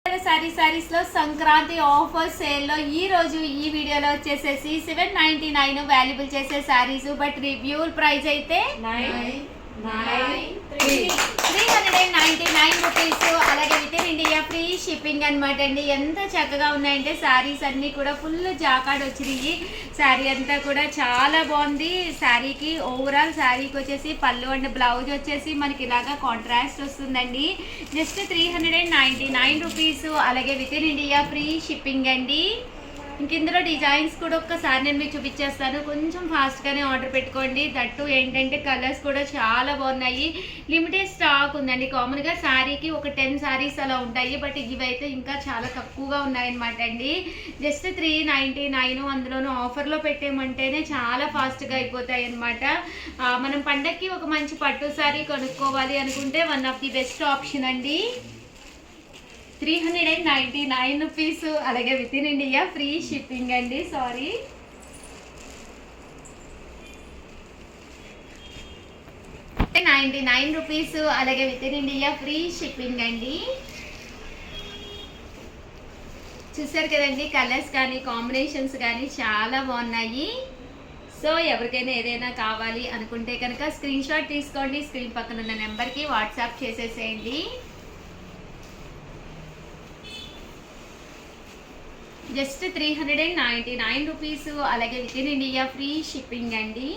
సారీస్ లో Sankranti offer sale లో ఈ రోజు ఈ వీడియోలో వచ్చేసేసి 799 వాల్యుబుల్ చేసే సారీస్ బట్ రివ్యూ ప్రైస్ అయితే 399 రూపీస్. అలాగే within India free shipping అనమాట అండి. ఎంత చక్కగా ఉన్నాయంటే సారీస్ అన్ని కూడా ఫుల్ జాకాడ్ వచ్చినాయి. శారీ అంతా కూడా చాలా బాగుంది. శారీకి ఓవరాల్ శారీకి వచ్చేసి పళ్ళు అండ్ బ్లౌజ్ వచ్చేసి మనకి ఇలాగా కాంట్రాస్ట్ వస్తుందండి. Just 399 rupees. అలాగే within India free shipping అండి. ఇంక ఇందులో డిజైన్స్ కూడా ఒక్కసారి నేను మీకు చూపించేస్తాను. కొంచెం ఫాస్ట్గానే ఆర్డర్ పెట్టుకోండి. దట్టు ఏంటంటే కలర్స్ కూడా చాలా బాగున్నాయి. లిమిటెడ్ స్టాక్ ఉందండి. కామన్గా శారీకి ఒక 10 శారీస్ అలా ఉంటాయి, బట్ ఇవైతే ఇంకా చాలా తక్కువగా ఉన్నాయన్నమాట అండి. జస్ట్ 399. అందులోనూ ఆఫర్లో పెట్టేమంటేనే చాలా ఫాస్ట్గా అయిపోతాయి అన్నమాట. మనం పండగకి ఒక మంచి పట్టు శారీ కొనుక్కోవాలి అనుకుంటే one of the best option అండి. 399 రూపీస్. అలాగే within India free shipping అండి. Sorry, rupees. అలాగే within India free shipping అండి. చూసారు కదండి, కలర్స్ కానీ కాంబినేషన్స్ కానీ చాలా బాగున్నాయి. సో ఎవరికైనా ఏదైనా కావాలి అనుకుంటే కనుక స్క్రీన్ షాట్ తీసుకోండి. స్క్రీన్ పక్కన ఉన్న నెంబర్కి వాట్సాప్ చేసేసేయండి. Just 399 rupees. అలాగే within India free shipping అండి.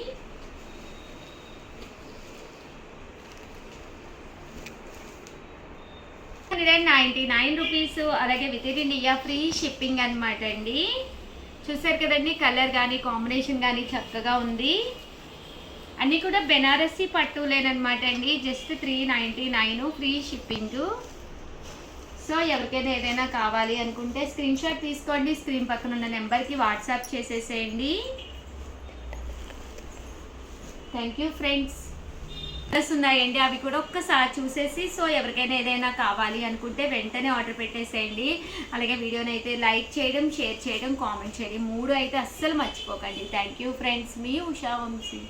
రూపీస్. అలాగే within India free shipping అనమాట అండి. చూసారు కదండి, కలర్ కానీ కాంబినేషన్ కానీ చక్కగా ఉంది. అన్నీ కూడా బెనారసీ పట్టులేనమాట అండి. Just 399 free shipping. సో ఎవరికైనా ఏదైనా కావాలి అనుకుంటే స్క్రీన్ షాట్ తీసుకోండి. స్క్రీన్ పక్కన ఉన్న నెంబర్కి వాట్సాప్ చేసేసేయండి. Thank you friends. కలర్స్ ఉన్నాయండి, అవి కూడా ఒక్కసారి చూసేసి సో ఎవరికైనా ఏదైనా కావాలి అనుకుంటే వెంటనే ఆర్డర్ పెట్టేసేయండి. అలాగే వీడియోని అయితే లైక్ చేయడం, షేర్ చేయడం, కామెంట్ చేయడం 3 అయితే అస్సలు మర్చిపోకండి. Thank you friends. మీ ఉషా వంశీ.